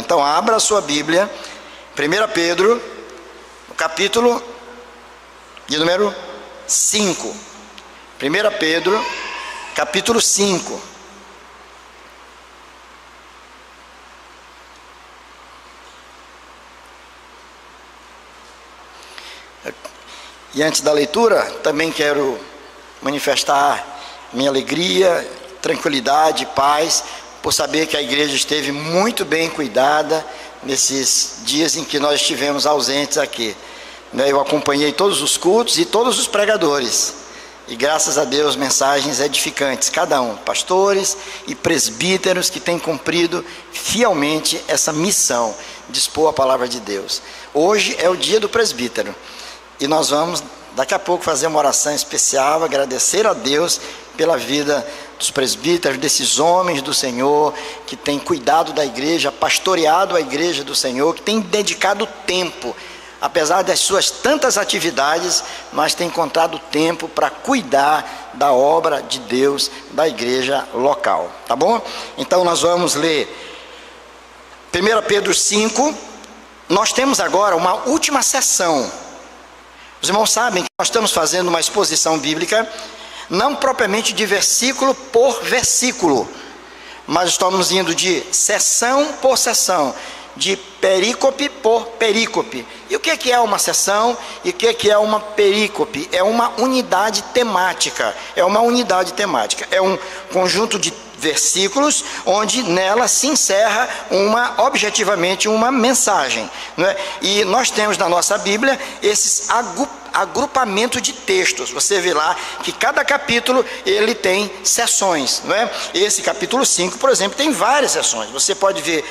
Então abra a sua Bíblia, 1 Pedro, no capítulo de número 5. 1 Pedro, capítulo 5. E antes da leitura, também quero manifestar minha alegria, tranquilidade, paz, por saber que a igreja esteve muito bem cuidada nesses dias em que nós estivemos ausentes aqui. Eu acompanhei todos os cultos e todos os pregadores, e graças a Deus, mensagens edificantes, cada um, pastores e presbíteros que têm cumprido fielmente essa missão de expor a palavra de Deus. Hoje é o dia do presbítero, e nós vamos daqui a pouco fazer uma oração especial, agradecer a Deus pela vida dos presbíteros, desses homens do Senhor, que têm cuidado da igreja, pastoreado a igreja do Senhor, que têm dedicado tempo, apesar das suas tantas atividades, mas têm encontrado tempo para cuidar da obra de Deus, da igreja local, tá bom? Então nós vamos ler 1 Pedro 5, nós temos agora uma última sessão. Os irmãos sabem que nós estamos fazendo uma exposição bíblica, não propriamente de versículo por versículo, mas estamos indo de sessão por sessão, de perícope por perícope. E o que é uma sessão e o que é uma perícope? É uma unidade temática, é um conjunto de versículos onde nela se encerra objetivamente uma mensagem, não é? E nós temos na nossa Bíblia esses agrupamento de textos. Você vê lá que cada capítulo ele tem seções, não é? Esse capítulo 5, por exemplo, tem várias seções. Você pode ver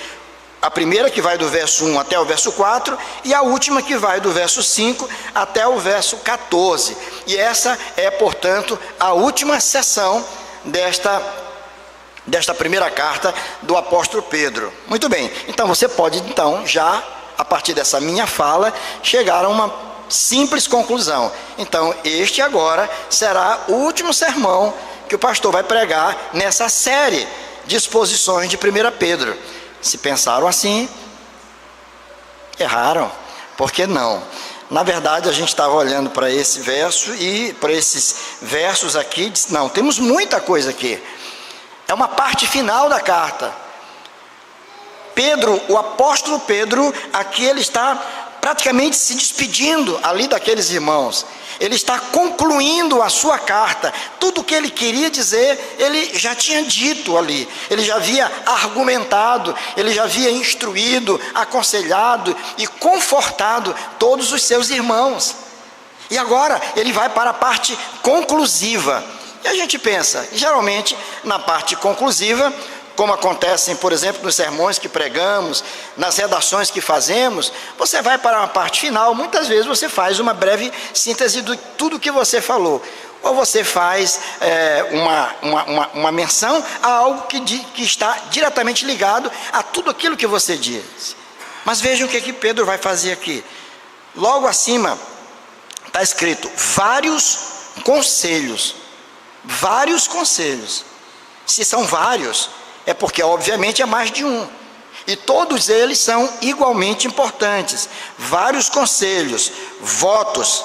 a primeira, que vai do verso 1 até o verso 4, e a última, que vai do verso 5 até o verso 14. E essa é, portanto, a última seção desta primeira carta do apóstolo Pedro. Muito bem, então você pode, já, a partir dessa minha fala, chegar a uma simples conclusão. Então, este agora será o último sermão que o pastor vai pregar nessa série de exposições de 1 Pedro. Se pensaram assim, erraram. Por que não? Na verdade, a gente estava olhando para esse verso e para esses versos aqui, disse, não, temos muita coisa aqui. É uma parte final da carta. Pedro, o apóstolo Pedro, aqui ele está praticamente se despedindo ali daqueles irmãos. Ele está concluindo a sua carta. Tudo o que ele queria dizer, ele já tinha dito ali. Ele já havia argumentado, ele já havia instruído, aconselhado e confortado todos os seus irmãos. E agora ele vai para a parte conclusiva. E a gente pensa, geralmente na parte conclusiva, como acontecem, por exemplo, nos sermões que pregamos, nas redações que fazemos, você vai para uma parte final, muitas vezes você faz uma breve síntese de tudo que você falou, ou você faz uma menção a algo que está diretamente ligado a tudo aquilo que você diz. Mas vejam o que Pedro vai fazer aqui. Logo acima está escrito vários conselhos. Vários conselhos. Se são vários, é porque obviamente é mais de um, e todos eles são igualmente importantes. Vários conselhos, votos,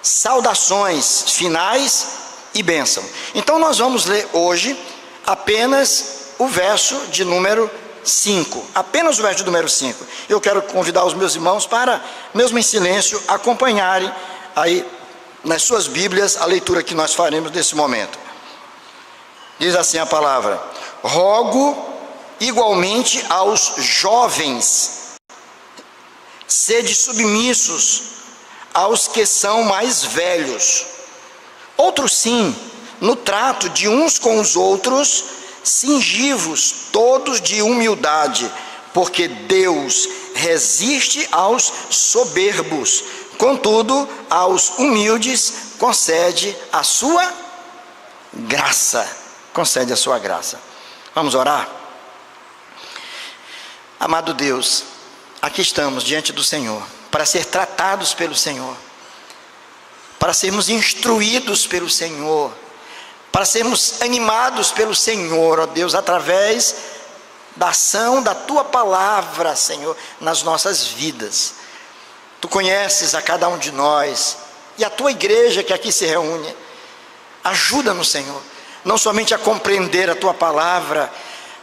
saudações finais e bênção. Então nós vamos ler hoje apenas o verso de número 5, apenas o verso de número 5. Eu quero convidar os meus irmãos para, mesmo em silêncio, acompanharem aí nas suas Bíblias a leitura que nós faremos nesse momento. Diz assim a palavra: rogo igualmente aos jovens, sede submissos aos que são mais velhos. Outros sim, no trato de uns com os outros, cingivos todos de humildade, porque Deus resiste aos soberbos, contudo, aos humildes concede a sua graça. Concede a sua graça. Vamos orar? Amado Deus, aqui estamos diante do Senhor, para ser tratados pelo Senhor, para sermos instruídos pelo Senhor, para sermos animados pelo Senhor, ó Deus, através da ação da Tua palavra, Senhor, nas nossas vidas. Tu conheces a cada um de nós e a Tua igreja que aqui se reúne. Ajuda-nos, Senhor, não somente a compreender a Tua palavra,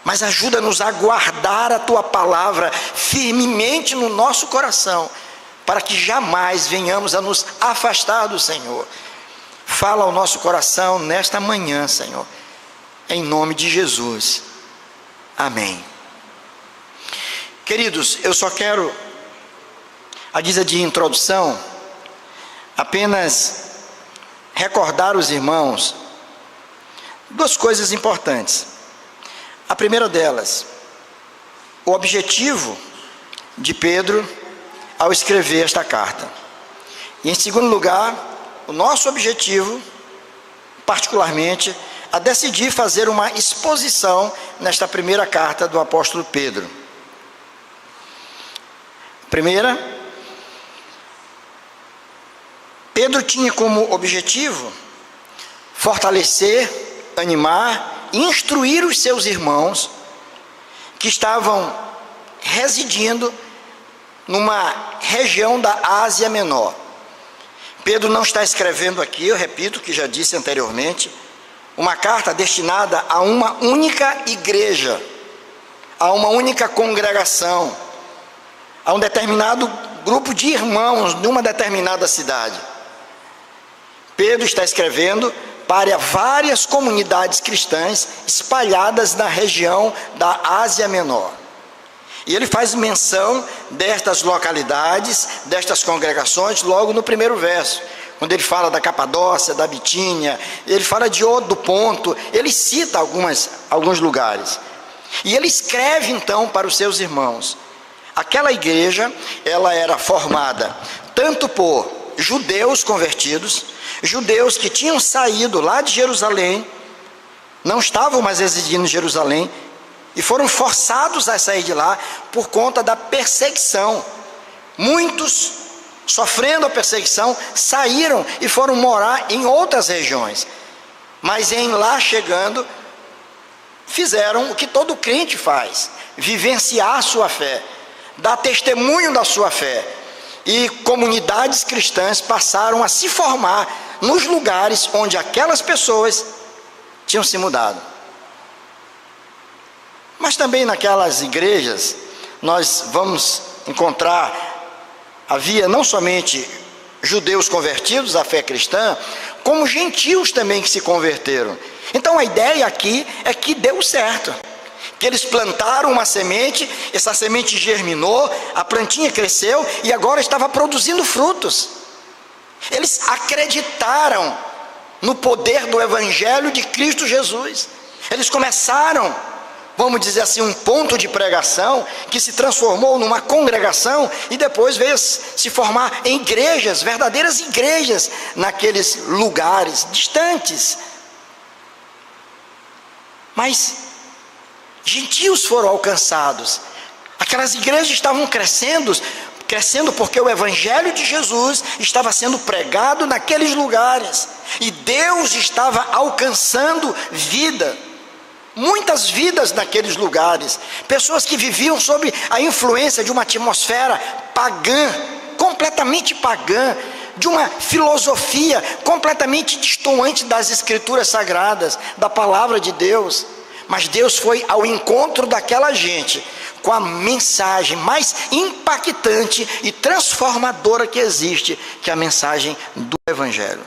mas ajuda-nos a guardar a Tua palavra firmemente no nosso coração, para que jamais venhamos a nos afastar do Senhor. Fala ao nosso coração nesta manhã, Senhor, em nome de Jesus. Amém. Queridos, eu só quero, a guisa de introdução, apenas recordar os irmãos duas coisas importantes. A primeira delas, o objetivo de Pedro ao escrever esta carta. E em segundo lugar, o nosso objetivo, particularmente, a decidir fazer uma exposição nesta primeira carta do apóstolo Pedro. Primeira, Pedro tinha como objetivo fortalecer, animar e instruir os seus irmãos que estavam residindo numa região da Ásia Menor. Pedro não está escrevendo aqui, eu repito o que já disse anteriormente, uma carta destinada a uma única igreja, a uma única congregação, a um determinado grupo de irmãos de uma determinada cidade. Pedro está escrevendo para várias comunidades cristãs espalhadas na região da Ásia Menor. E ele faz menção destas localidades, destas congregações, logo no primeiro verso, quando ele fala da Capadócia, da Bitínia, ele fala do Ponto, ele cita alguns lugares. E ele escreve então para os seus irmãos. Aquela igreja, ela era formada tanto por judeus convertidos, judeus que tinham saído lá de Jerusalém, não estavam mais residindo em Jerusalém, e foram forçados a sair de lá por conta da perseguição. Muitos, sofrendo a perseguição, saíram e foram morar em outras regiões. Mas em lá chegando, fizeram o que todo crente faz: vivenciar a sua fé, dar testemunho da sua fé. E comunidades cristãs passaram a se formar nos lugares onde aquelas pessoas tinham se mudado. Mas também naquelas igrejas, nós vamos encontrar, havia não somente judeus convertidos à fé cristã, como gentios também que se converteram. Então a ideia aqui é que deu certo, que eles plantaram uma semente, essa semente germinou, a plantinha cresceu e agora estava produzindo frutos. Eles acreditaram no poder do Evangelho de Cristo Jesus. Eles começaram, vamos dizer assim, um ponto de pregação que se transformou numa congregação e depois veio se formar em igrejas, verdadeiras igrejas, naqueles lugares distantes. Mas gentios foram alcançados. Aquelas igrejas estavam crescendo porque o Evangelho de Jesus estava sendo pregado naqueles lugares. E Deus estava alcançando vida. Muitas vidas naqueles lugares. Pessoas que viviam sob a influência de uma atmosfera pagã, completamente pagã, de uma filosofia completamente destoante das Escrituras Sagradas, da Palavra de Deus. Mas Deus foi ao encontro daquela gente com a mensagem mais impactante e transformadora que existe, que é a mensagem do Evangelho.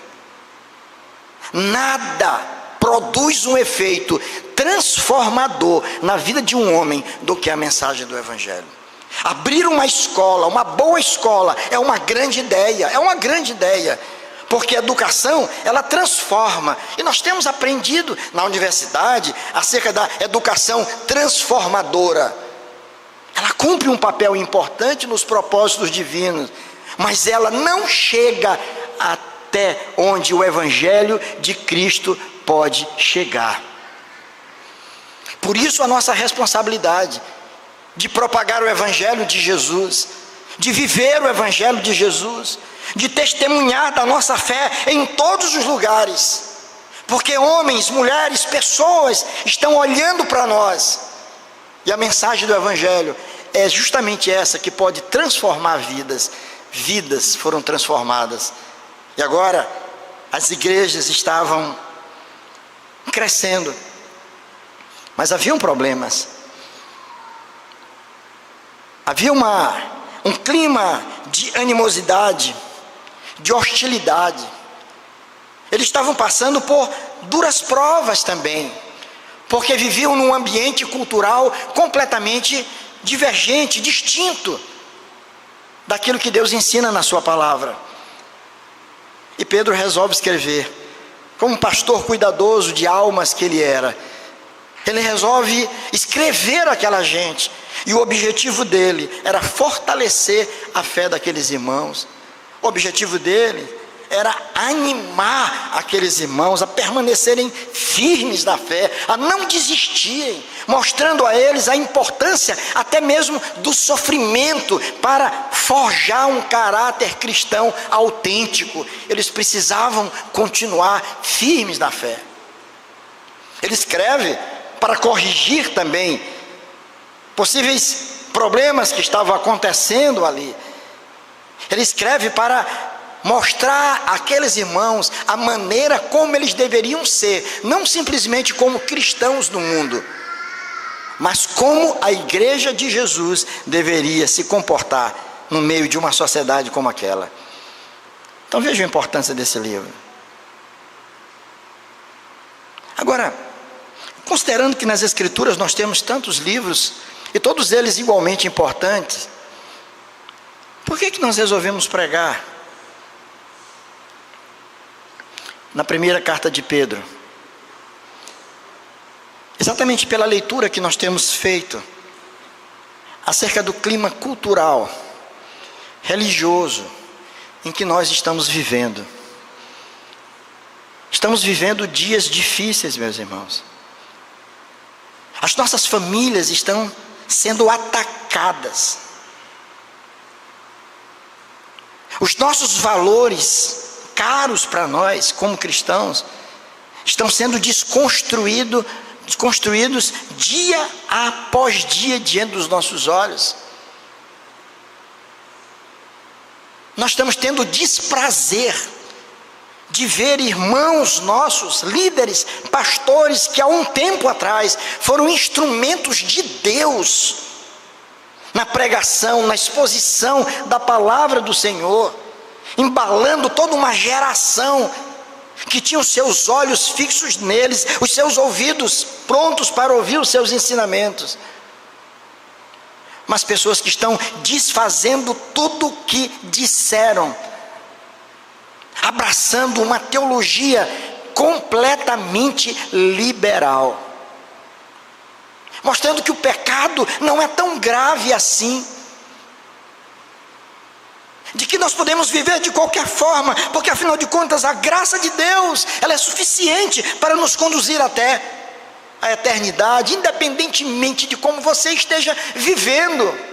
Nada produz um efeito transformador na vida de um homem do que a mensagem do Evangelho. Abrir uma escola, uma boa escola, é uma grande ideia, porque a educação, ela transforma, e nós temos aprendido na universidade acerca da educação transformadora. Ela cumpre um papel importante nos propósitos divinos, mas ela não chega até onde o Evangelho de Cristo pode chegar. Por isso a nossa responsabilidade de propagar o Evangelho de Jesus, de viver o Evangelho de Jesus, de testemunhar da nossa fé em todos os lugares, porque homens, mulheres, pessoas estão olhando para nós, E a mensagem do Evangelho é justamente essa, que pode transformar vidas. Vidas foram transformadas. E agora as igrejas estavam crescendo, mas haviam problemas. Havia um clima de animosidade, de hostilidade. Eles estavam passando por duras provas também, porque viviam num ambiente cultural completamente divergente, distinto daquilo que Deus ensina na sua palavra. E Pedro resolve escrever, como pastor cuidadoso de almas que ele era, ele resolve escrever aquela gente, e o objetivo dele era fortalecer a fé daqueles irmãos. O objetivo dele era animar aqueles irmãos a permanecerem firmes na fé, a não desistirem, mostrando a eles a importância até mesmo do sofrimento para forjar um caráter cristão autêntico. Eles precisavam continuar firmes na fé. Ele escreve para corrigir também possíveis problemas que estavam acontecendo ali. Ele escreve para mostrar àqueles irmãos a maneira como eles deveriam ser, não simplesmente como cristãos no mundo, mas como a igreja de Jesus deveria se comportar no meio de uma sociedade como aquela. Então veja a importância desse livro. Agora, considerando que nas Escrituras nós temos tantos livros, e todos eles igualmente importantes, por que nós resolvemos pregar na primeira carta de Pedro? Exatamente pela leitura que nós temos feito acerca do clima cultural, religioso, em que nós estamos vivendo. Estamos vivendo dias difíceis, meus irmãos. As nossas famílias estão sendo atacadas. Os nossos valores caros para nós como cristãos estão sendo desconstruídos dia após dia diante dos nossos olhos. Nós estamos tendo desprazer de ver irmãos nossos, líderes, pastores, que há um tempo atrás foram instrumentos de Deus na pregação, na exposição da palavra do Senhor, embalando toda uma geração que tinha os seus olhos fixos neles, os seus ouvidos prontos para ouvir os seus ensinamentos. Mas pessoas que estão desfazendo tudo o que disseram, abraçando uma teologia completamente liberal, mostrando que o pecado não é tão grave assim, de que nós podemos viver de qualquer forma, porque afinal de contas a graça de Deus, ela é suficiente para nos conduzir até a eternidade, independentemente de como você esteja vivendo.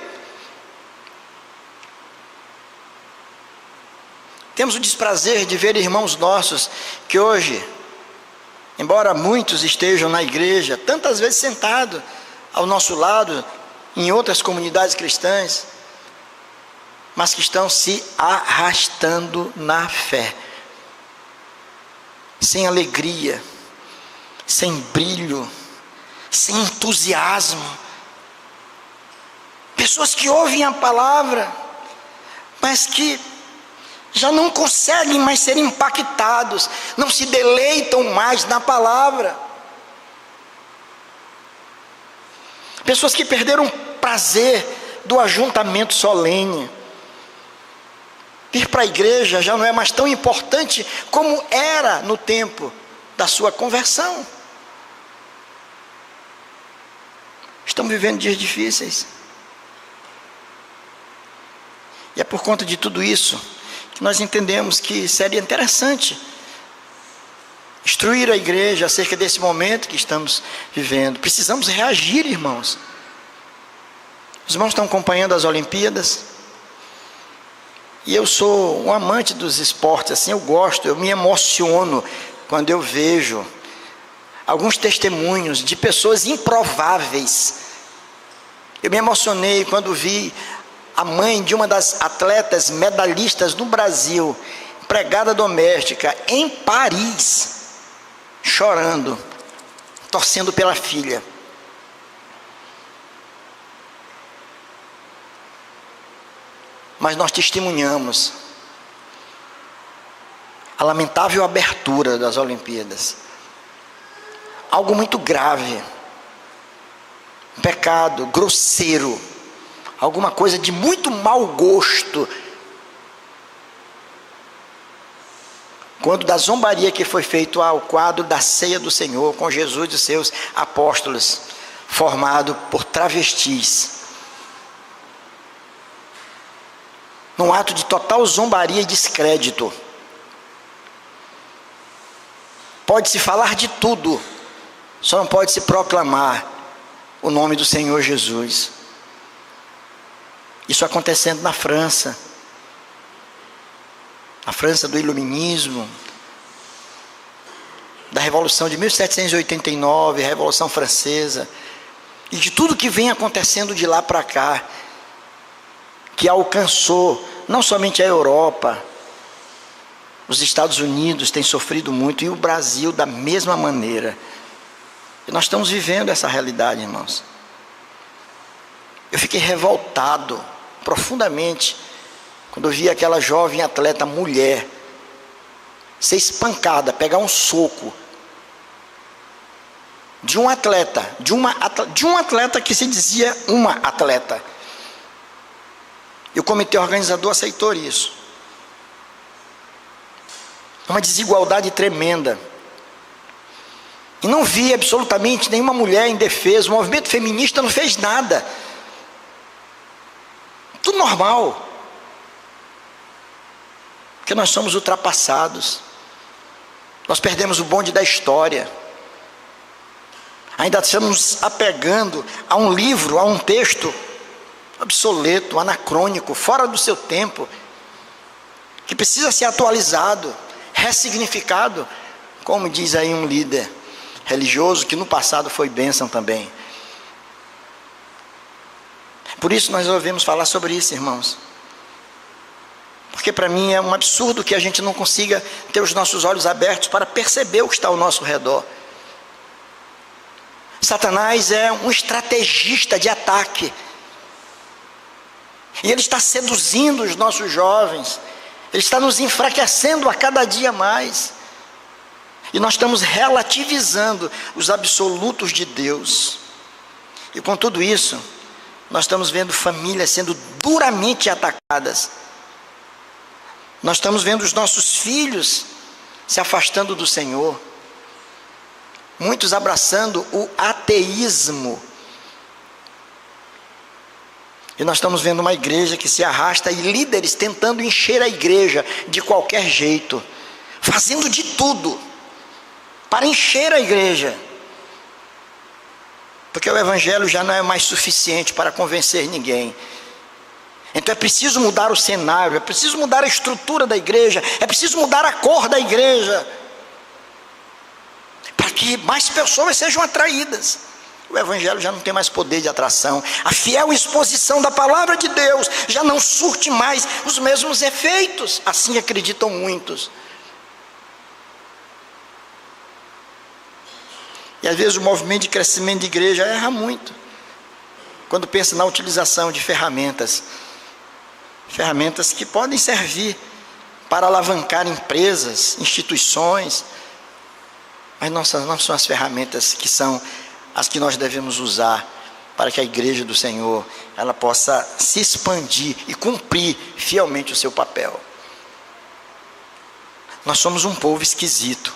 Temos o desprazer de ver irmãos nossos que hoje, embora muitos estejam na igreja, tantas vezes sentados ao nosso lado, em outras comunidades cristãs, mas que estão se arrastando na fé, sem alegria, sem brilho, sem entusiasmo. Pessoas que ouvem a palavra, mas que já não conseguem mais ser impactados, não se deleitam mais na palavra. Pessoas que perderam o prazer do ajuntamento solene. Ir para a igreja já não é mais tão importante como era no tempo da sua conversão. Estamos vivendo dias difíceis. E é por conta de tudo isso que nós entendemos que seria interessante instruir a igreja acerca desse momento que estamos vivendo. Precisamos reagir, irmãos. Os irmãos estão acompanhando as Olimpíadas, e eu sou um amante dos esportes, assim, eu gosto, eu me emociono quando eu vejo alguns testemunhos de pessoas improváveis Eu me emocionei quando vi a mãe de uma das atletas medalhistas no Brasil, empregada doméstica, em Paris, chorando, torcendo pela filha. Mas nós testemunhamos a lamentável abertura das Olimpíadas. Algo muito grave, um pecado grosseiro, alguma coisa de muito mau gosto, quando da zombaria que foi feito ao quadro da ceia do Senhor, com Jesus e seus apóstolos, formado por travestis, num ato de total zombaria e descrédito. Pode-se falar de tudo, só não pode se proclamar o nome do Senhor Jesus. Isso acontecendo na França do Iluminismo, da Revolução de 1789, Revolução Francesa, e de tudo que vem acontecendo de lá para cá, que alcançou não somente a Europa, os Estados Unidos têm sofrido muito, e o Brasil da mesma maneira. E nós estamos vivendo essa realidade, irmãos. Eu fiquei revoltado profundamente quando eu vi aquela jovem atleta mulher ser espancada, pegar um soco de um atleta, de um atleta que se dizia uma atleta. E o comitê organizador aceitou isso. Uma desigualdade tremenda. E não vi absolutamente nenhuma mulher em defesa. O movimento feminista não fez nada. Tudo normal. Porque nós somos ultrapassados. Nós perdemos o bonde da história. Ainda estamos apegando a um livro, a um texto obsoleto, anacrônico, fora do seu tempo, que precisa ser atualizado, ressignificado, como diz aí um líder religioso, que no passado foi bênção também. Por isso nós ouvimos falar sobre isso, irmãos. Porque para mim é um absurdo que a gente não consiga ter os nossos olhos abertos para perceber o que está ao nosso redor. Satanás é um estrategista de ataque. E ele está seduzindo os nossos jovens. Ele está nos enfraquecendo a cada dia mais. E nós estamos relativizando os absolutos de Deus. E com tudo isso, nós estamos vendo famílias sendo duramente atacadas. Nós estamos vendo os nossos filhos se afastando do Senhor. Muitos abraçando o ateísmo. E nós estamos vendo uma igreja que se arrasta e líderes tentando encher a igreja de qualquer jeito, fazendo de tudo para encher a igreja, porque o evangelho já não é mais suficiente para convencer ninguém. Então é preciso mudar o cenário, é preciso mudar a estrutura da igreja, é preciso mudar a cor da igreja, para que mais pessoas sejam atraídas. O evangelho já não tem mais poder de atração. A fiel exposição da palavra de Deus já não surte mais os mesmos efeitos. Assim acreditam muitos. E às vezes o movimento de crescimento de igreja erra muito quando pensa na utilização de ferramentas que podem servir para alavancar empresas, instituições, mas não são as ferramentas que são as que nós devemos usar para que a igreja do Senhor ela possa se expandir e cumprir fielmente o seu papel. Nós somos um povo esquisito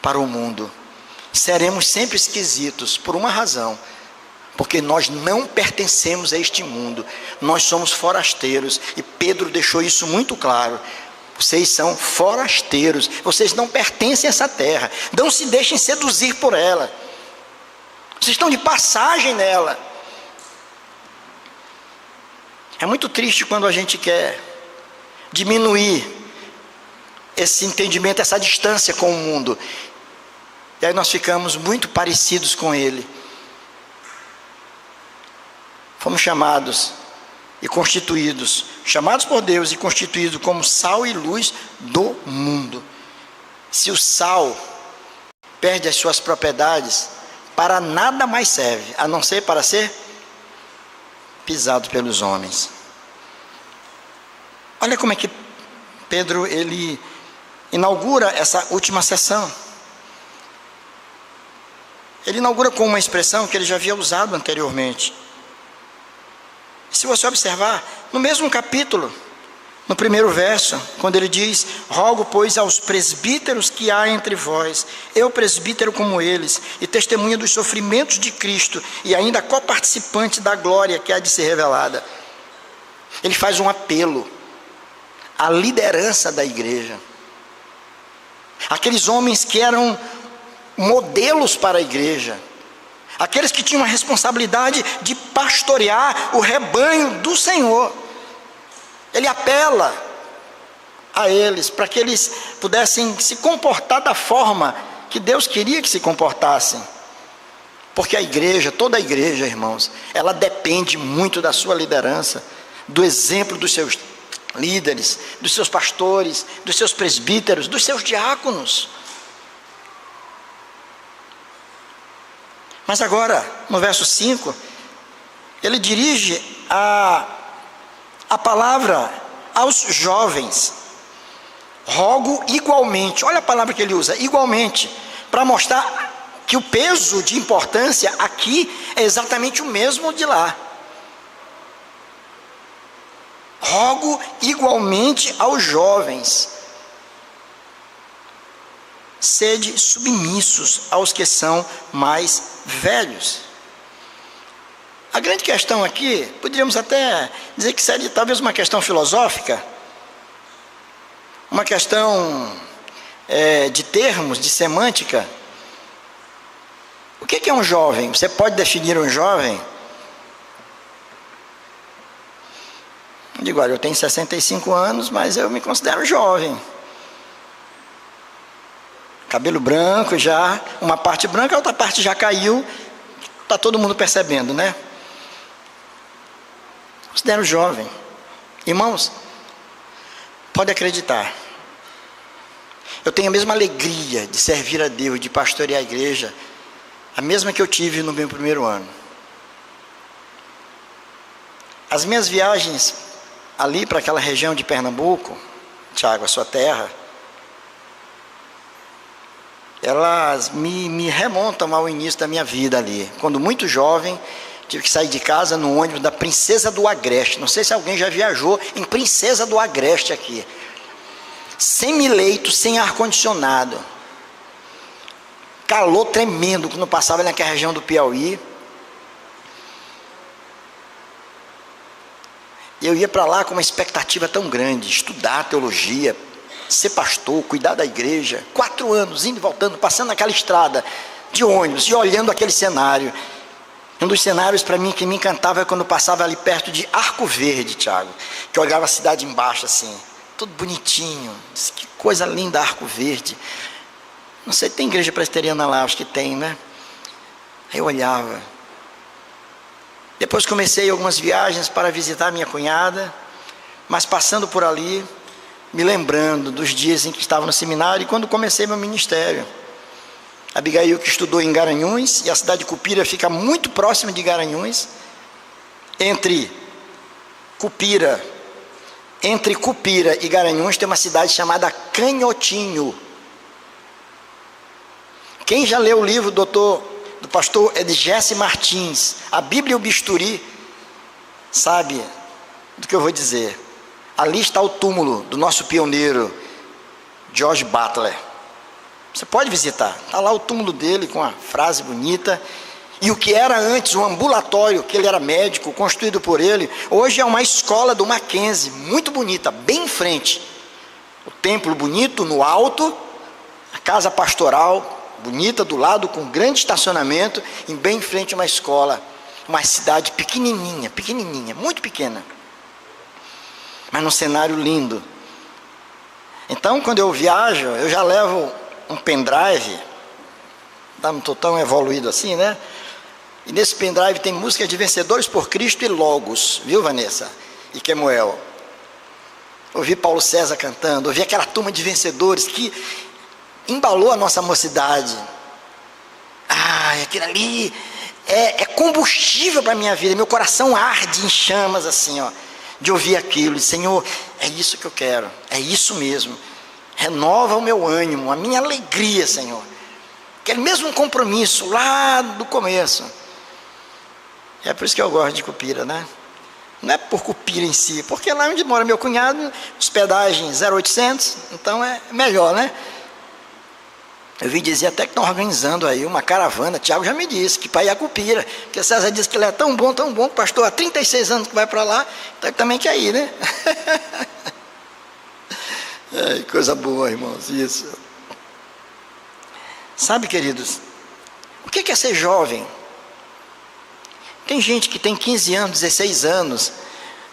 para o mundo. Seremos sempre esquisitos por uma razão, porque nós não pertencemos a este mundo, nós somos forasteiros, e Pedro deixou isso muito claro. Vocês são forasteiros, vocês não pertencem a essa terra, não se deixem seduzir por ela, vocês estão de passagem nela. É muito triste quando a gente quer diminuir esse entendimento, essa distância com o mundo, e aí nós ficamos muito parecidos com ele. fomos chamados e constituídos, chamados por Deus e constituídos como sal e luz do mundo. Se o sal perde as suas propriedades, para nada mais serve, a não ser para ser pisado pelos homens. Olha como é que Pedro, ele inaugura essa última sessão. Ele inaugura com uma expressão que ele já havia usado anteriormente. Se você observar, no mesmo capítulo, no primeiro verso, quando ele diz: rogo, pois, aos presbíteros que há entre vós, eu presbítero como eles, e testemunha dos sofrimentos de Cristo, e ainda coparticipante da glória que há de ser revelada. Ele faz um apelo à liderança da igreja. Aqueles homens que eram modelos para a igreja, aqueles que tinham a responsabilidade de pastorear o rebanho do Senhor. Ele apela a eles para que eles pudessem se comportar da forma que Deus queria que se comportassem, porque a igreja, toda a igreja, irmãos, ela depende muito da sua liderança, do exemplo dos seus líderes, dos seus pastores, dos seus presbíteros, dos seus diáconos. Mas agora, no verso 5, ele dirige a palavra aos jovens. Rogo igualmente, olha a palavra que ele usa, igualmente, para mostrar que o peso de importância aqui é exatamente o mesmo de lá. Rogo igualmente aos jovens, sede submissos aos que são mais velhos. A grande questão aqui, poderíamos até dizer que seria talvez uma questão filosófica, uma questão de termos, de semântica. O que é um jovem? Você pode definir um jovem? Eu digo, olha, eu tenho 65 anos, mas eu me considero jovem. Cabelo branco já, uma parte branca, a outra parte já caiu, está todo mundo percebendo, né? Considero jovem. Irmãos, pode acreditar, eu tenho a mesma alegria de servir a Deus, de pastorear a igreja, a mesma que eu tive no meu primeiro ano. As minhas viagens ali para aquela região de Pernambuco, Tiago, a sua terra, elas me remontam ao início da minha vida ali. Quando muito jovem, tive que sair de casa no ônibus da Princesa do Agreste. Não sei se alguém já viajou em Princesa do Agreste aqui. Semi-leito, sem ar-condicionado. Calor tremendo quando passava naquela região do Piauí. Eu ia para lá com uma expectativa tão grande, estudar teologia, ser pastor, cuidar da igreja. 4 anos, indo e voltando, passando naquela estrada de ônibus e olhando aquele cenário. Um dos cenários para mim que me encantava é quando passava ali perto de Arco Verde, Tiago, que eu olhava a cidade embaixo assim, tudo bonitinho. Que coisa linda, Arco Verde. Não sei, tem igreja presbiteriana lá, acho que tem, né? Aí eu olhava. Depois comecei algumas viagens para visitar minha cunhada, mas passando por ali, me lembrando dos dias em que estava no seminário e quando comecei meu ministério. Abigail, que estudou em Garanhuns, e a cidade de Cupira fica muito próxima de Garanhuns, entre Cupira e Garanhuns tem uma cidade chamada Canhotinho. Quem já leu o livro do pastor Edgesse Martins, A Bíblia e o Bisturi, sabe do que eu vou dizer. Ali está o túmulo do nosso pioneiro George Butler. Você pode visitar, está lá o túmulo dele com a frase bonita. E o que era antes um ambulatório, que ele era médico, construído por ele, hoje é uma escola do Mackenzie, muito bonita, bem em frente. O templo bonito no alto, a casa pastoral bonita do lado, com grande estacionamento, e bem em frente uma escola, uma cidade pequenininha, muito pequena, mas num cenário lindo. Então, quando eu viajo, eu já levo um pendrive, não estou tão evoluído assim, né? E nesse pendrive tem músicas de Vencedores por Cristo e Logos, viu, Vanessa? E Kemuel. Ouvi Paulo César cantando, ouvi aquela turma de vencedores que embalou a nossa mocidade. Aquilo ali é combustível para a minha vida. Meu coração arde em chamas assim, ó, de ouvir aquilo. Senhor, é isso que eu quero, é isso mesmo. Renova o meu ânimo, a minha alegria, Senhor. Aquele mesmo compromisso lá do começo. É por isso que eu gosto de Cupira, né? Não é por Cupira em si, porque lá onde mora meu cunhado, hospedagem 0,800, então é melhor, né? Eu vi dizer até que estão organizando aí uma caravana. Tiago já me disse que para ir a Cupira, porque César disse que ele é tão bom, que o pastor há 36 anos que vai para lá, então ele também quer ir, né? Coisa boa, irmãos, isso. Sabe, queridos, o que é ser jovem? Tem gente que tem 15 anos, 16 anos,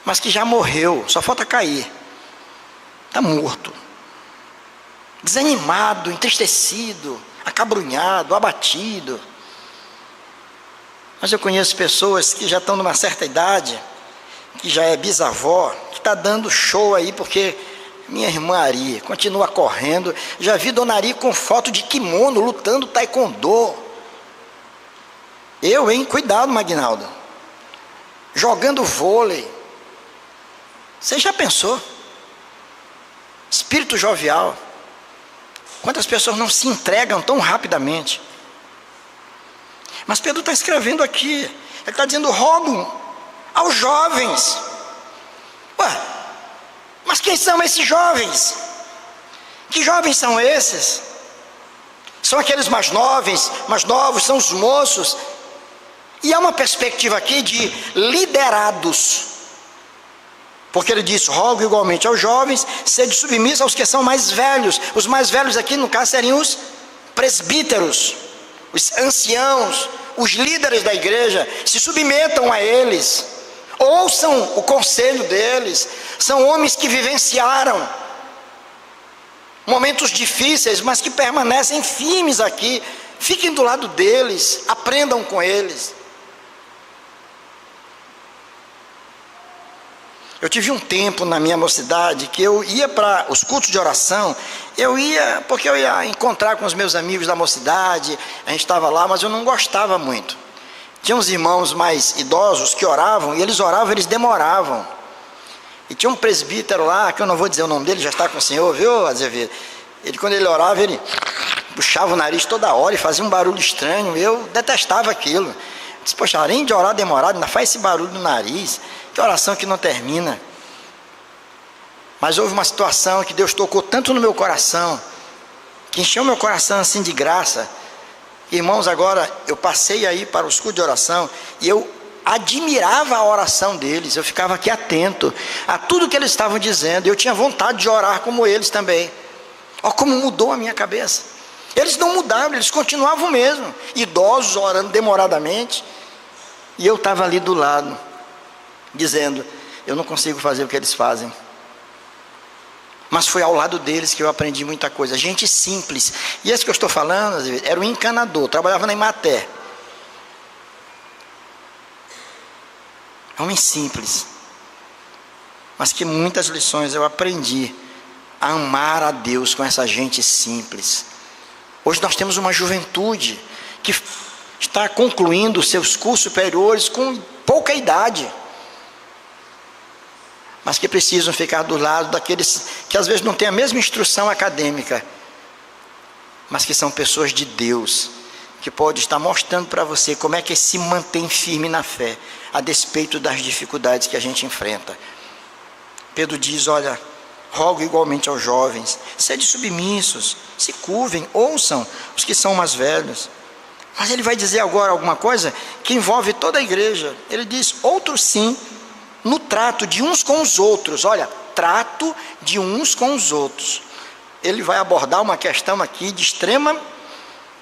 mas que já morreu, só falta cair. Está morto. Desanimado, entristecido, acabrunhado, abatido. Mas eu conheço pessoas que já estão numa certa idade, que já é bisavó, que está dando show aí, porque minha irmã Ari continua correndo. Já vi Dona Ari com foto de kimono, lutando taekwondo. Cuidado, Magnaldo. Jogando vôlei. Você já pensou? Espírito jovial. Quantas pessoas não se entregam tão rapidamente? Mas Pedro está escrevendo aqui. Ele está dizendo: rogo aos jovens. Ué, mas quem são esses jovens? Que jovens são esses? São aqueles mais novos, são os moços. E há uma perspectiva aqui de liderados, porque ele diz: rogo igualmente aos jovens, sede submissos aos que são mais velhos. Os mais velhos aqui, no caso, seriam os presbíteros, os anciãos, os líderes da igreja. Se submetam a eles, ouçam o conselho deles. São homens que vivenciaram momentos difíceis, mas que permanecem firmes aqui. Fiquem do lado deles, aprendam com eles. Eu tive um tempo na minha mocidade que eu ia para os cultos de oração. Porque eu ia encontrar com os meus amigos da mocidade, a gente estava lá, mas eu não gostava muito. Tinha uns irmãos mais idosos que oravam, e eles oravam, eles demoravam. E tinha um presbítero lá, que eu não vou dizer o nome dele, já está com o senhor, viu, Azevedo? Quando ele orava, ele puxava o nariz toda hora e fazia um barulho estranho. Eu detestava aquilo. Eu disse: poxa, além de orar demorado, ainda faz esse barulho no nariz. Que oração que não termina. Mas houve uma situação que Deus tocou tanto no meu coração, que encheu meu coração assim de graça. Irmãos, agora eu passei aí para os cultos de oração e eu admirava a oração deles. Eu ficava aqui atento a tudo que eles estavam dizendo. Eu tinha vontade de orar como eles também. Olha como mudou a minha cabeça. Eles não mudaram, eles continuavam mesmo, idosos, orando demoradamente. E eu estava ali do lado, dizendo: eu não consigo fazer o que eles fazem. Mas foi ao lado deles que eu aprendi muita coisa. Gente simples. E esse que eu estou falando era um encanador, trabalhava na Imaté. Homem simples, mas que muitas lições eu aprendi a amar a Deus com essa gente simples. Hoje nós temos uma juventude que está concluindo seus cursos superiores com pouca idade, mas que precisam ficar do lado daqueles que às vezes não têm a mesma instrução acadêmica, mas que são pessoas de Deus, que pode estar mostrando para você como é que se mantém firme na fé, a despeito das dificuldades que a gente enfrenta. Pedro diz: olha, rogo igualmente aos jovens, sede submissos, se curvem, ouçam os que são mais velhos. Mas ele vai dizer agora alguma coisa que envolve toda a igreja. Ele diz: outros sim, no trato de uns com os outros. Olha, trato de uns com os outros. Ele vai abordar uma questão aqui de extrema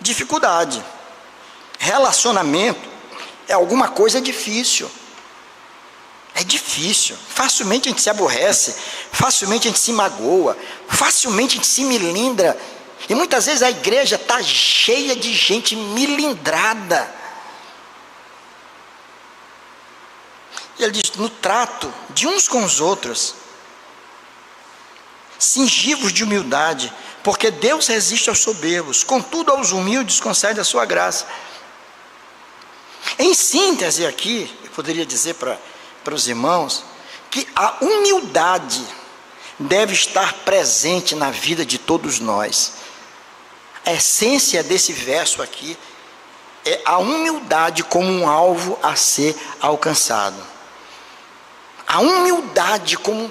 dificuldade. Relacionamento é alguma coisa difícil. É difícil. Facilmente a gente se aborrece, facilmente a gente se magoa, facilmente a gente se milindra. E muitas vezes a igreja está cheia de gente milindrada. Ele diz: no trato de uns com os outros, cingivos de humildade, porque Deus resiste aos soberbos, contudo aos humildes concede a sua graça. Em síntese aqui, eu poderia dizer para os irmãos, que a humildade deve estar presente na vida de todos nós. A essência desse verso aqui é a humildade como um alvo a ser alcançado. A humildade como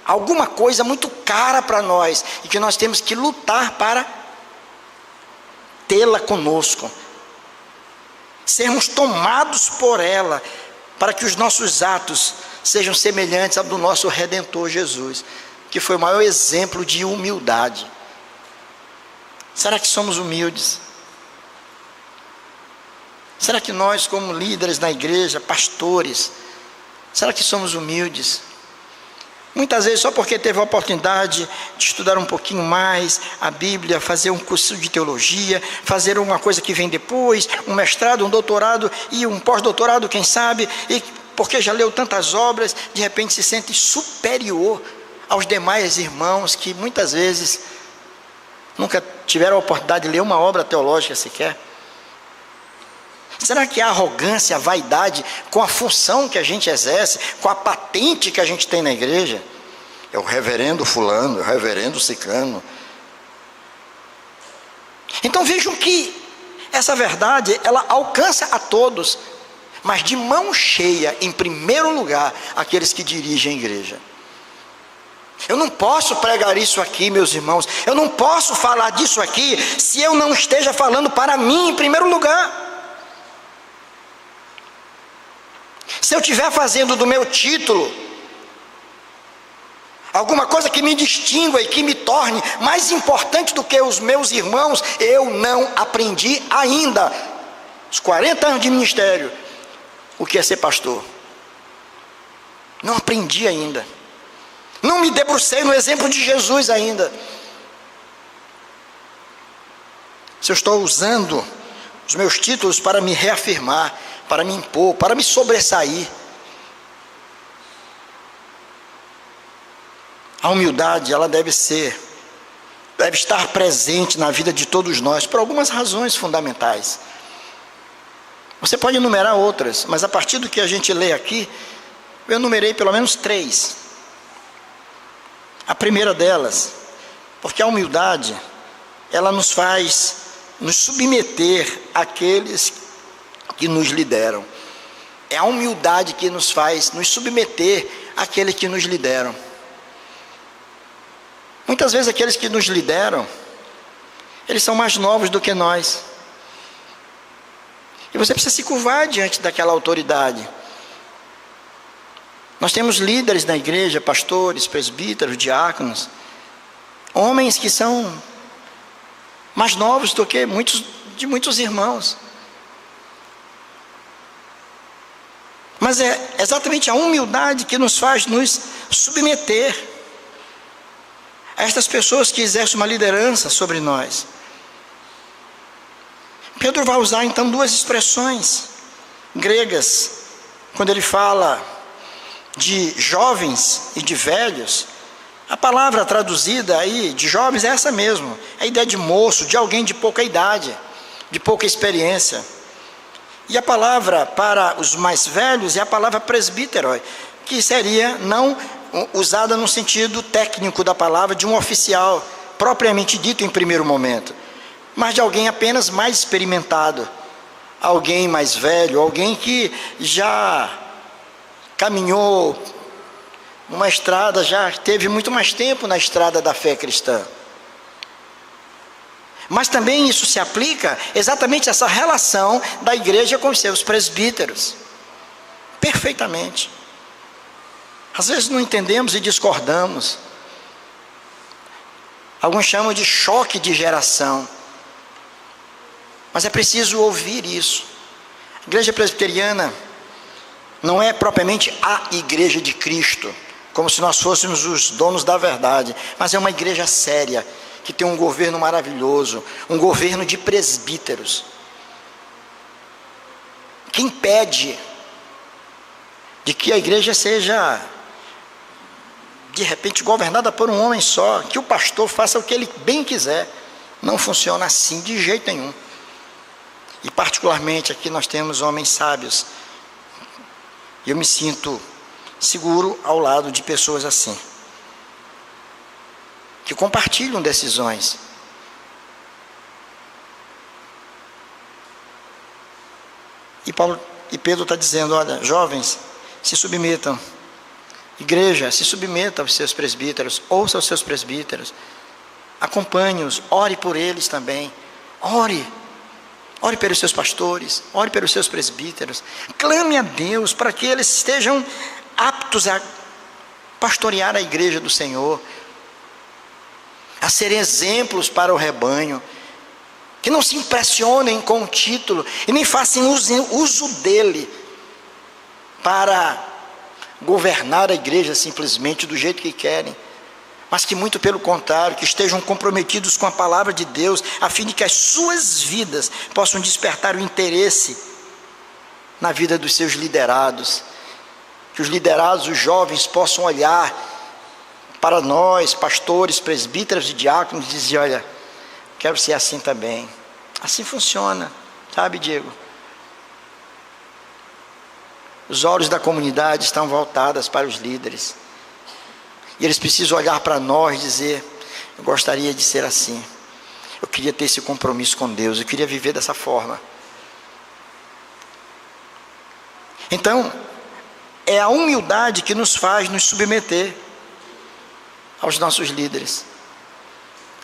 alguma coisa muito cara para nós e que nós temos que lutar para tê-la conosco, sermos tomados por ela, para que os nossos atos sejam semelhantes ao do nosso Redentor Jesus, que foi o maior exemplo de humildade. Será que somos humildes? Será que nós, como líderes na igreja, pastores, será que somos humildes? Muitas vezes só porque teve a oportunidade de estudar um pouquinho mais a Bíblia, fazer um curso de teologia, fazer uma coisa que vem depois, um mestrado, um doutorado e um pós-doutorado, quem sabe, e porque já leu tantas obras, de repente se sente superior aos demais irmãos que muitas vezes nunca tiveram a oportunidade de ler uma obra teológica sequer. Será que a arrogância, a vaidade, com a função que a gente exerce, com a patente que a gente tem na igreja, é o reverendo fulano, é o reverendo ciclano? Então vejam que essa verdade, ela alcança a todos, mas de mão cheia, em primeiro lugar, aqueles que dirigem a igreja. Eu não posso pregar isso aqui, meus irmãos, eu não posso falar disso aqui, se eu não esteja falando para mim em primeiro lugar. Se eu estiver fazendo do meu título alguma coisa que me distingua e que me torne mais importante do que os meus irmãos, eu não aprendi ainda, os 40 anos de ministério, o que é ser pastor. Não aprendi ainda. Não me debrucei no exemplo de Jesus ainda. Se eu estou usando os meus títulos para me reafirmar, para me impor, para me sobressair. A humildade, ela deve estar presente na vida de todos nós, por algumas razões fundamentais. Você pode enumerar outras, mas a partir do que a gente lê aqui, eu enumerei pelo menos 3. A primeira delas, porque a humildade, ela nos faz nos submeter àqueles que nos lideram. É a humildade que nos faz nos submeter àqueles que nos lideram. Muitas vezes aqueles que nos lideram, eles são mais novos do que nós. E você precisa se curvar diante daquela autoridade. Nós temos líderes na igreja, pastores, presbíteros, diáconos, homens que são mais novos do que muitos irmãos. Mas é exatamente a humildade que nos faz nos submeter a estas pessoas que exercem uma liderança sobre nós. Pedro vai usar então 2 expressões gregas, quando ele fala de jovens e de velhos. A palavra traduzida aí de jovens é essa mesmo, a ideia de moço, de alguém de pouca idade, de pouca experiência. E a palavra para os mais velhos é a palavra presbítero, que seria não usada no sentido técnico da palavra de um oficial, propriamente dito em primeiro momento, mas de alguém apenas mais experimentado, alguém mais velho, alguém que já caminhou numa estrada, já teve muito mais tempo na estrada da fé cristã. Mas também isso se aplica exatamente a essa relação da igreja com os seus presbíteros. Perfeitamente. Às vezes não entendemos e discordamos. Alguns chamam de choque de geração. Mas é preciso ouvir isso. A igreja presbiteriana não é propriamente a igreja de Cristo, como se nós fôssemos os donos da verdade, mas é uma igreja séria, que tem um governo maravilhoso, um governo de presbíteros, que impede de que a igreja seja, de repente, governada por um homem só, que o pastor faça o que ele bem quiser. Não funciona assim de jeito nenhum. E particularmente aqui nós temos homens sábios. E eu me sinto seguro ao lado de pessoas assim, que compartilham decisões. E Pedro está dizendo: olha, jovens, se submetam. Igreja, se submeta aos seus presbíteros, ouça os seus presbíteros, acompanhe-os, ore por eles também. Ore pelos seus pastores, ore pelos seus presbíteros, clame a Deus para que eles estejam aptos a pastorear a igreja do Senhor, a serem exemplos para o rebanho, que não se impressionem com o título e nem façam uso dele para governar a igreja simplesmente do jeito que querem, mas que muito pelo contrário, que estejam comprometidos com a palavra de Deus, a fim de que as suas vidas possam despertar o interesse na vida dos seus liderados, que os liderados, os jovens, possam olhar para nós, pastores, presbíteros e diáconos, e dizer: olha, quero ser assim também. Assim funciona, sabe, Diego? Os olhos da comunidade estão voltados para os líderes, e eles precisam olhar para nós e dizer: eu gostaria de ser assim, eu queria ter esse compromisso com Deus, eu queria viver dessa forma. Então, é a humildade que nos faz nos submeter aos nossos líderes.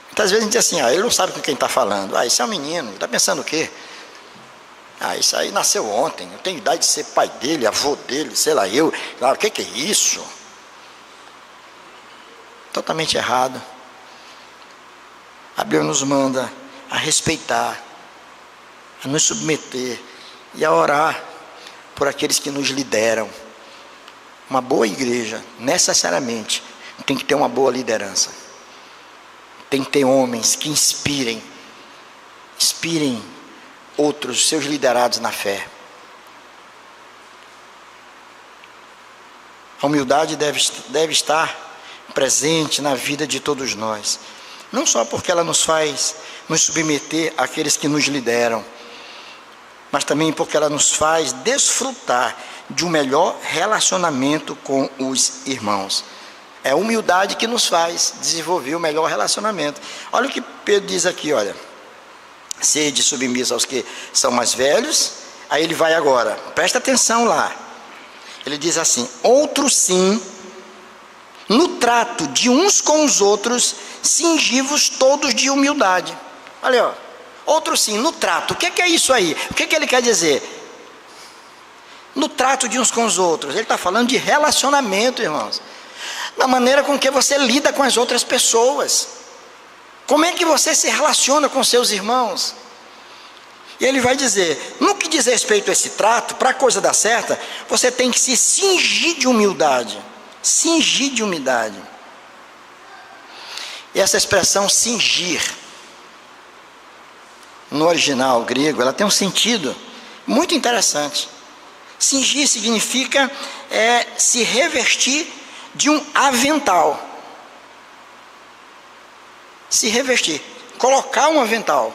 Muitas vezes a gente diz assim: ele não sabe com quem está falando. Isso é um menino, está pensando o quê? Isso aí nasceu ontem, eu tenho idade de ser pai dele, avô dele, sei lá eu. O que é isso? Totalmente errado. A Bíblia nos manda a respeitar, a nos submeter e a orar por aqueles que nos lideram. Uma boa igreja, necessariamente, tem que ter uma boa liderança. Tem que ter homens que inspirem outros, seus liderados na fé. A humildade deve estar presente na vida de todos nós, não só porque ela nos faz nos submeter àqueles que nos lideram, mas também porque ela nos faz desfrutar de um melhor relacionamento com os irmãos. É a humildade que nos faz desenvolver o melhor relacionamento. Olha o que Pedro diz aqui, olha: sede submissos aos que são mais velhos. Aí ele vai agora, presta atenção lá, ele diz assim: outros sim, no trato de uns com os outros, cingi-vos todos de humildade. Olha, outros sim, no trato. O que é isso aí? O que ele quer dizer? No trato de uns com os outros. Ele está falando de relacionamento, irmãos, na maneira com que você lida com as outras pessoas. Como é que você se relaciona com seus irmãos? E ele vai dizer: no que diz respeito a esse trato, para a coisa dar certa, você tem que se cingir de humildade. Cingir de humildade. E essa expressão cingir, no original grego, ela tem um sentido muito interessante. Cingir significa se revestir de um avental. Se revestir, colocar um avental.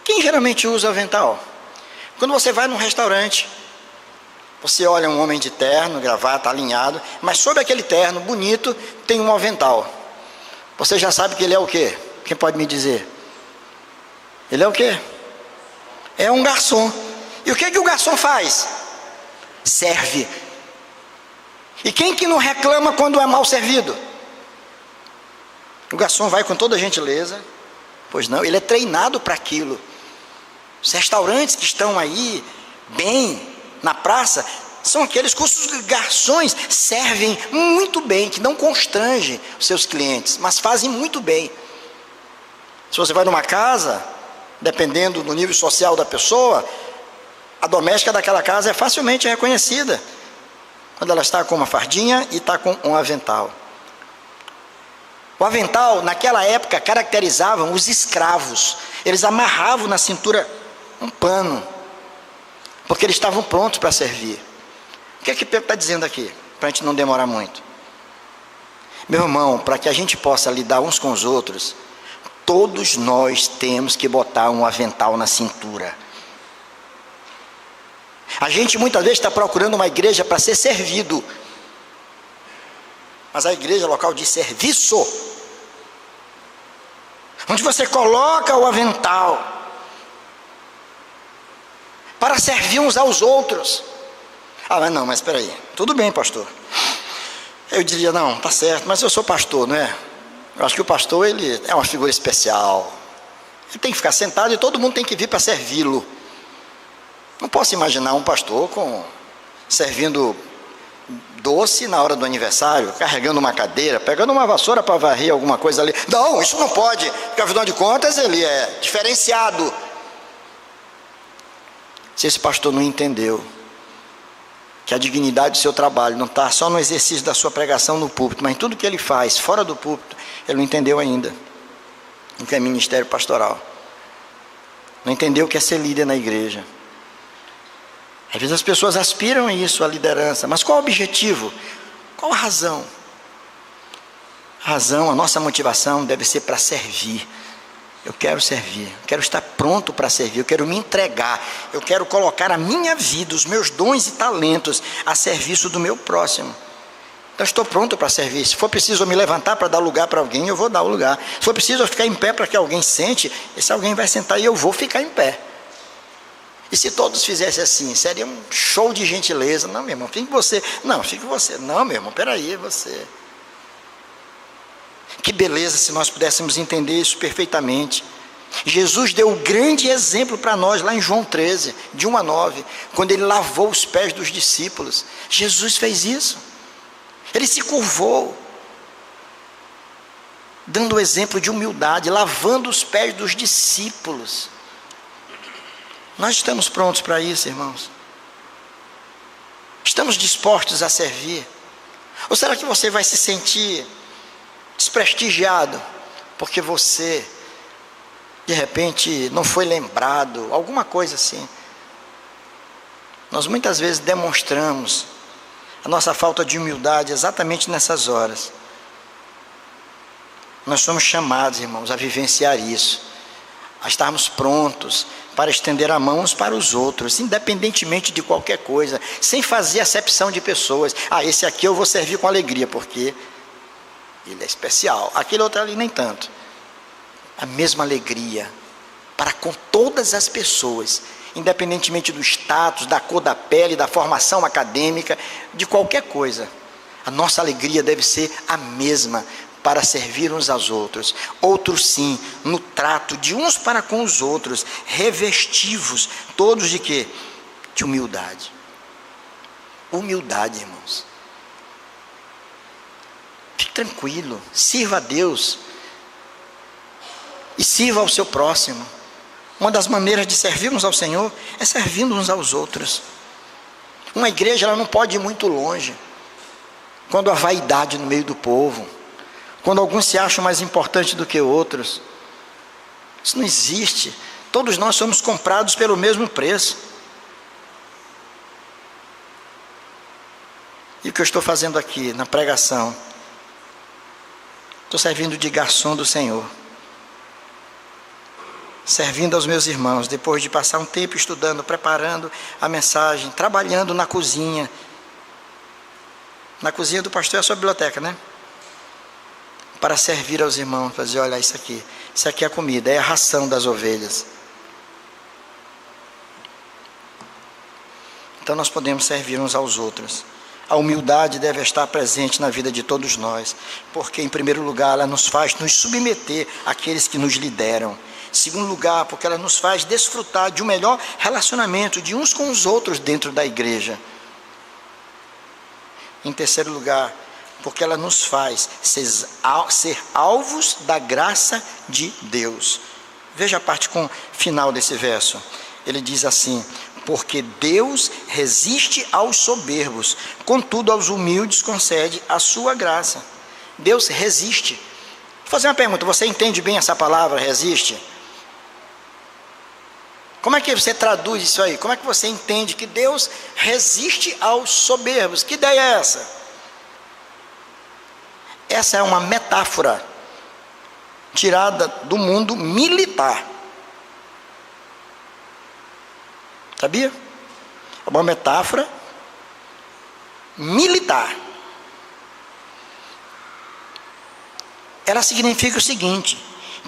Quem geralmente usa avental? Quando você vai num restaurante, você olha um homem de terno, gravata, alinhado, mas sobre aquele terno bonito tem um avental. Você já sabe que ele é o quê? Quem pode me dizer? Ele é o quê? É um garçom. E o que o garçom faz? Serve. E quem que não reclama quando é mal servido? O garçom vai com toda a gentileza. Pois não, ele é treinado para aquilo. Os restaurantes que estão aí, bem, na praça, são aqueles cujos garçons servem muito bem, que não constrangem os seus clientes, mas fazem muito bem. Se você vai numa casa, dependendo do nível social da pessoa, a doméstica daquela casa é facilmente reconhecida quando ela está com uma fardinha e está com um avental. O avental, naquela época, caracterizavam os escravos. Eles amarravam na cintura um pano. porque eles estavam prontos para servir. O que é que Pedro está dizendo aqui? Para a gente não demorar muito. Meu irmão, para que a gente possa lidar uns com os outros, todos nós temos que botar um avental na cintura. A gente muitas vezes está procurando uma igreja para ser servido, mas a igreja é local de serviço, onde você coloca o avental para servir uns aos outros. Mas não, mas espera aí, tudo bem, pastor. Eu diria, não, tá certo, mas eu sou pastor, não é? Eu acho que o pastor, ele é uma figura especial, ele tem que ficar sentado e todo mundo tem que vir para servi-lo. Não posso imaginar um pastor servindo doce na hora do aniversário, carregando uma cadeira, pegando uma vassoura para varrer alguma coisa ali. Não, isso não pode, porque afinal de contas ele é diferenciado. Se esse pastor não entendeu que a dignidade do seu trabalho não está só no exercício da sua pregação no púlpito, mas em tudo que ele faz fora do púlpito, ele não entendeu ainda o que é ministério pastoral, não entendeu o que é ser líder na igreja. Às vezes as pessoas aspiram a isso, a liderança, mas qual o objetivo? Qual a razão? A razão, a nossa motivação deve ser para servir. Eu quero servir, eu quero estar pronto para servir, eu quero me entregar, eu quero colocar a minha vida, os meus dons e talentos a serviço do meu próximo. Então estou pronto para servir. Se for preciso eu me levantar para dar lugar para alguém, eu vou dar o lugar. Se for preciso eu ficar em pé para que alguém sente, esse alguém vai sentar e eu vou ficar em pé. E se todos fizessem assim, seria um show de gentileza. Não, meu irmão, fique você. Não, fique você. Não, meu irmão, peraí, você. Que beleza se nós pudéssemos entender isso perfeitamente. Jesus deu um grande exemplo para nós lá em João 13, de 1 a 9, quando ele lavou os pés dos discípulos. Jesus fez isso. Ele se curvou, dando o exemplo de humildade, lavando os pés dos discípulos. Nós estamos prontos para isso, irmãos? Estamos dispostos a servir? Ou será que você vai se sentir desprestigiado porque você de repente não foi lembrado, alguma coisa assim? Nós muitas vezes demonstramos a nossa falta de humildade exatamente nessas horas. Nós somos chamados, irmãos, a vivenciar isso, a estarmos prontos para estender a mão uns para os outros, independentemente de qualquer coisa, sem fazer acepção de pessoas. Esse aqui eu vou servir com alegria, porque ele é especial, aquele outro ali nem tanto. A mesma alegria para com todas as pessoas, independentemente do status, da cor da pele, da formação acadêmica, de qualquer coisa. A nossa alegria deve ser a mesma para servir uns aos outros. Outros sim, no trato de uns para com os outros, revestivos, todos de quê? De humildade. Humildade, irmãos. Fique tranquilo, sirva a Deus e sirva ao seu próximo. Uma das maneiras de servirmos ao Senhor é servindo uns aos outros. Uma igreja ela não pode ir muito longe quando há vaidade no meio do povo, quando alguns se acham mais importantes do que outros. Isso não existe. Todos nós somos comprados pelo mesmo preço. E o que eu estou fazendo aqui na pregação? Estou servindo de garçom do Senhor, servindo aos meus irmãos, depois de passar um tempo estudando, preparando a mensagem, trabalhando na cozinha. Na cozinha do pastor é a sua biblioteca, né? Para servir aos irmãos, para dizer, olha, isso aqui é a comida, é a ração das ovelhas. Então nós podemos servir uns aos outros. A humildade deve estar presente na vida de todos nós, porque em primeiro lugar ela nos faz nos submeter àqueles que nos lideram. Em segundo lugar, porque ela nos faz desfrutar de um melhor relacionamento de uns com os outros dentro da igreja. Em terceiro lugar, porque ela nos faz ser alvos da graça de Deus. Veja a parte final desse verso. Ele diz assim: porque Deus resiste aos soberbos, contudo aos humildes concede a sua graça. Deus resiste. Vou fazer uma pergunta, você entende bem essa palavra, resiste? Como é que você traduz isso aí? Como é que você entende que Deus resiste aos soberbos? Que ideia é essa? Essa é uma metáfora tirada do mundo militar. Sabia? É uma metáfora militar. Ela significa o seguinte: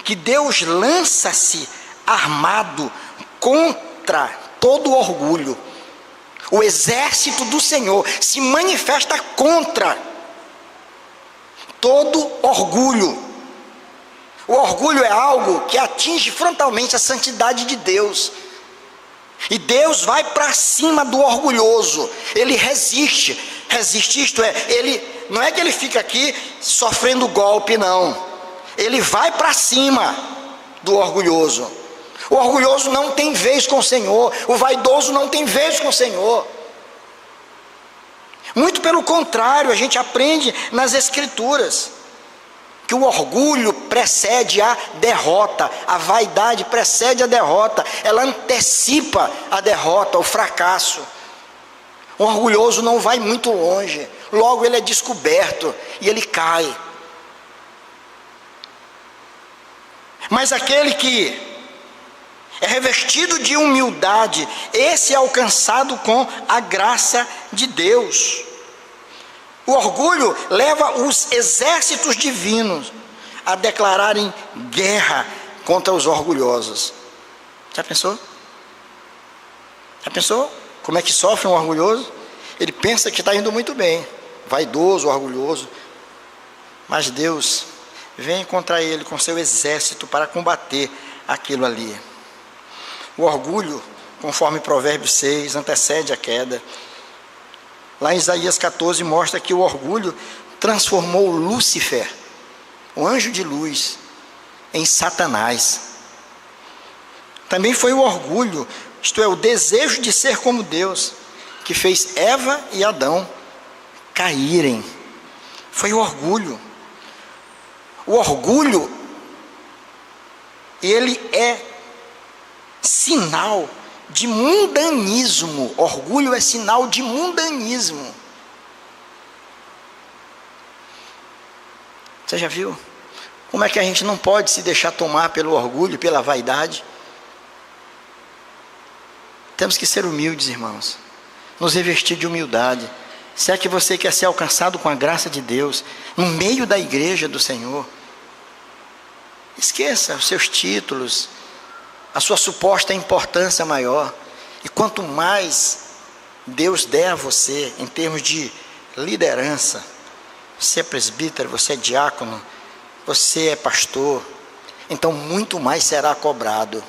que Deus lança-se armado contra todo orgulho. O exército do Senhor se manifesta contra todo orgulho. O orgulho é algo que atinge frontalmente a santidade de Deus. E Deus vai para cima do orgulhoso. Ele resiste. Resiste, isto é, ele não é que ele fica aqui sofrendo golpe, não. Ele vai para cima do orgulhoso. O orgulhoso não tem vez com o Senhor. O vaidoso não tem vez com o Senhor. Muito pelo contrário, a gente aprende nas Escrituras que o orgulho precede a derrota, a vaidade precede a derrota, ela antecipa a derrota, o fracasso. O orgulhoso não vai muito longe, logo ele é descoberto e ele cai. Mas aquele que é revestido de humildade, esse é alcançado com a graça de Deus. O orgulho leva os exércitos divinos a declararem guerra contra os orgulhosos. Já pensou? Já pensou? Como é que sofre um orgulhoso? Ele pensa que está indo muito bem, vaidoso, orgulhoso, mas Deus vem contra ele com seu exército para combater aquilo ali. O orgulho, conforme Provérbios 6, antecede a queda. Lá em Isaías 14 mostra que o orgulho transformou Lúcifer, o anjo de luz, em Satanás. Também foi o orgulho, isto é, o desejo de ser como Deus, que fez Eva e Adão caírem. Foi o orgulho. O orgulho, ele é sinal de mundanismo. Orgulho é sinal de mundanismo. Você já viu? Como é que a gente não pode se deixar tomar pelo orgulho, pela vaidade? Temos que ser humildes, irmãos. Nos revestir de humildade. Se é que você quer ser alcançado com a graça de Deus, no meio da igreja do Senhor, esqueça os seus títulos, a sua suposta importância maior. E quanto mais Deus der a você, em termos de liderança, você é presbítero, você é diácono, você é pastor, então muito mais será cobrado.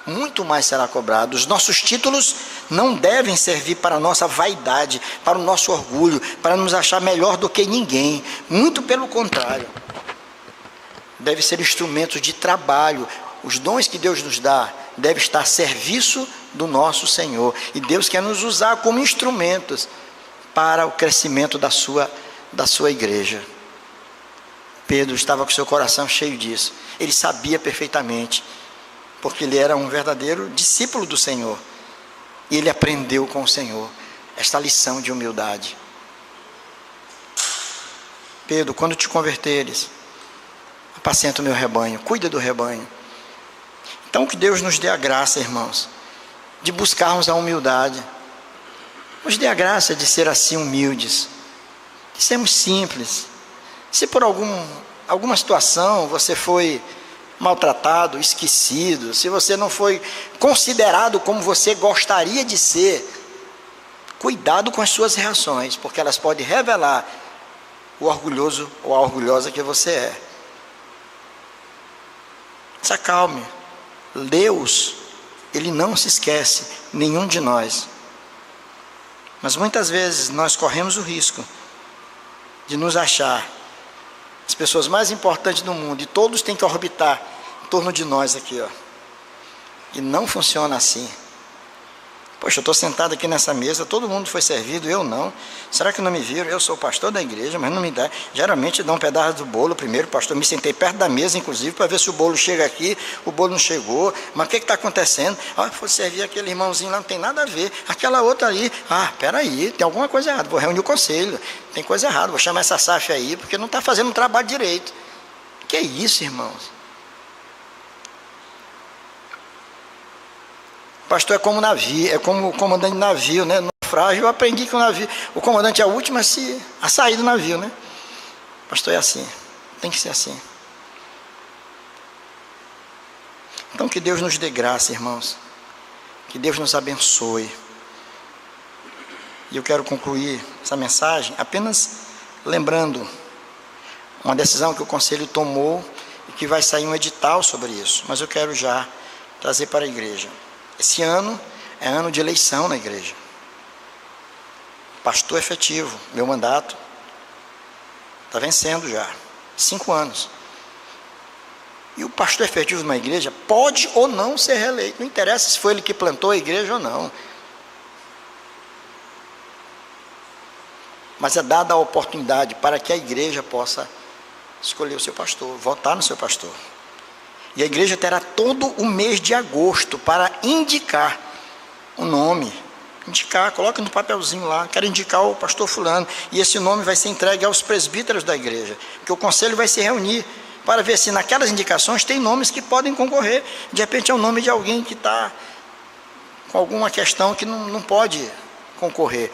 Muito mais será cobrado. Os nossos títulos não devem servir para a nossa vaidade, para o nosso orgulho, para nos achar melhor do que ninguém. Muito pelo contrário. Deve ser instrumentos de trabalho. Os dons que Deus nos dá devem estar a serviço do nosso Senhor. E Deus quer nos usar como instrumentos para o crescimento da sua igreja. Pedro estava com seu coração cheio disso. Ele sabia perfeitamente, porque ele era um verdadeiro discípulo do Senhor. E ele aprendeu com o Senhor esta lição de humildade. Pedro, quando te converteres, apacenta o meu rebanho, cuida do rebanho. Então que Deus nos dê a graça, irmãos, de buscarmos a humildade. Nos dê a graça de ser assim humildes, de sermos simples. Se por alguma situação você foi maltratado, esquecido, se você não foi considerado como você gostaria de ser, cuidado com as suas reações, porque elas podem revelar o orgulhoso ou a orgulhosa que você é. Se acalme. Deus, Ele não se esquece, nenhum de nós. Mas muitas vezes nós corremos o risco de nos achar as pessoas mais importantes do mundo, e todos têm que orbitar em torno de nós aqui, ó. E não funciona assim. Poxa, eu estou sentado aqui nessa mesa, todo mundo foi servido, eu não. Será que não me viram? Eu sou o pastor da igreja, mas não me dá. Geralmente dá um pedaço do bolo primeiro, pastor. Me sentei perto da mesa, inclusive, para ver se o bolo chega aqui. O bolo não chegou. Mas o que está acontecendo? Ah, foi servir aquele irmãozinho lá, não tem nada a ver. Aquela outra ali, peraí, tem alguma coisa errada. Vou reunir o conselho. Tem coisa errada, vou chamar essa SAF aí, porque não está fazendo o trabalho direito. Que isso, irmãos? Pastor é como navio, é como o comandante de navio, né? No naufrágio eu aprendi que o comandante é o último a sair do navio, né? Pastor é assim, tem que ser assim. Então que Deus nos dê graça, irmãos. Que Deus nos abençoe. E eu quero concluir essa mensagem apenas lembrando uma decisão que o conselho tomou e que vai sair um edital sobre isso. Mas eu quero já trazer para a igreja. Esse ano é ano de eleição na igreja. Pastor efetivo, meu mandato está vencendo já, 5 anos. E o pastor efetivo de uma igreja pode ou não ser reeleito. Não interessa se foi ele que plantou a igreja ou não. Mas é dada a oportunidade para que a igreja possa escolher o seu pastor, votar no seu pastor. E a igreja terá todo o mês de agosto para indicar o nome. Indicar, coloca no papelzinho lá, quero indicar o pastor fulano. E esse nome vai ser entregue aos presbíteros da igreja. Porque o conselho vai se reunir para ver se naquelas indicações tem nomes que podem concorrer. De repente é o nome de alguém que está com alguma questão que não pode concorrer.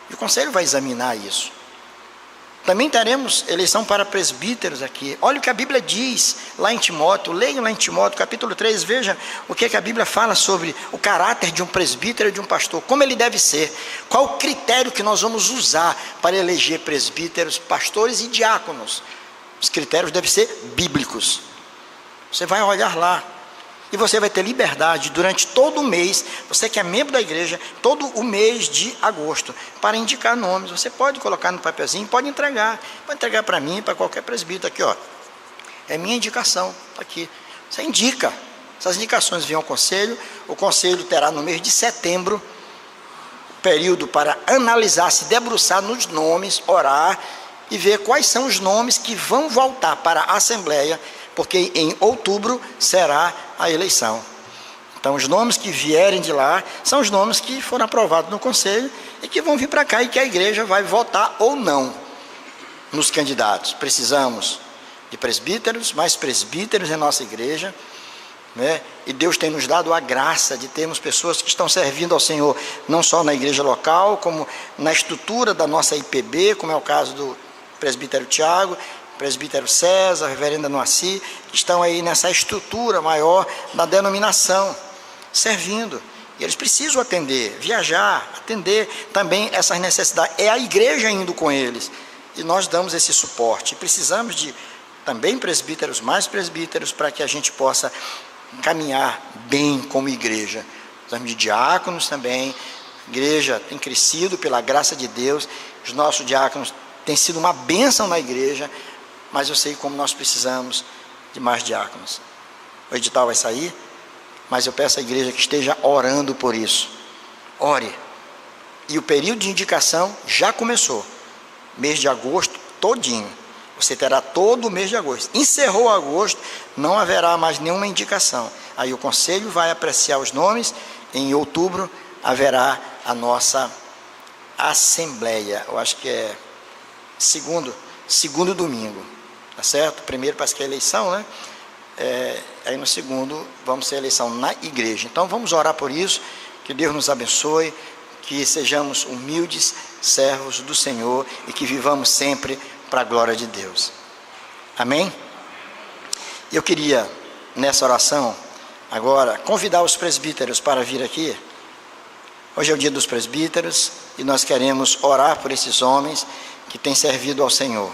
E o conselho vai examinar isso. Também teremos eleição para presbíteros aqui. Olha o que a Bíblia diz lá em Timóteo. Leiam lá em Timóteo, capítulo 3. Veja o que a Bíblia fala sobre o caráter de um presbítero e de um pastor. Como ele deve ser. Qual o critério que nós vamos usar para eleger presbíteros, pastores e diáconos. Os critérios devem ser bíblicos. Você vai olhar lá. E você vai ter liberdade durante todo o mês, você que é membro da igreja, todo o mês de agosto, para indicar nomes. Você pode colocar no papelzinho, pode entregar para mim, para qualquer presbítero. Aqui, ó, é minha indicação, tá aqui. Você indica, essas indicações vêm ao conselho. O conselho terá no mês de setembro, período para analisar, se debruçar nos nomes, orar e ver quais são os nomes que vão voltar para a Assembleia, porque em outubro será a eleição. Então os nomes que vierem de lá são os nomes que foram aprovados no conselho e que vão vir para cá e que a igreja vai votar ou não nos candidatos. Precisamos de presbíteros, mais presbíteros em nossa igreja, né? E Deus tem nos dado a graça de termos pessoas que estão servindo ao Senhor, não só na igreja local, como na estrutura da nossa IPB, como é o caso do presbítero Tiago, presbítero César, reverenda Noaci, que estão aí nessa estrutura maior da denominação, servindo. E eles precisam atender, viajar, atender também essas necessidades. É a igreja indo com eles. E nós damos esse suporte. E precisamos de também presbíteros, mais presbíteros, para que a gente possa caminhar bem como igreja. Precisamos de diáconos também. A igreja tem crescido pela graça de Deus. Os nossos diáconos têm sido uma bênção na igreja. Mas eu sei como nós precisamos de mais diáconos. O edital vai sair, mas eu peço à igreja que esteja orando por isso. Ore. E o período de indicação já começou. Mês de agosto todinho. Você terá todo o mês de agosto. Encerrou agosto, não haverá mais nenhuma indicação. Aí o conselho vai apreciar os nomes. Em outubro haverá a nossa assembleia. Eu acho que é segundo domingo. Tá certo? Primeiro parece que é eleição, né? Aí no segundo vamos ter eleição na igreja. Então vamos orar por isso, que Deus nos abençoe, que sejamos humildes servos do Senhor e que vivamos sempre para a glória de Deus. Amém? Eu queria, nessa oração, agora, convidar os presbíteros para vir aqui. Hoje é o dia dos presbíteros e nós queremos orar por esses homens que têm servido ao Senhor.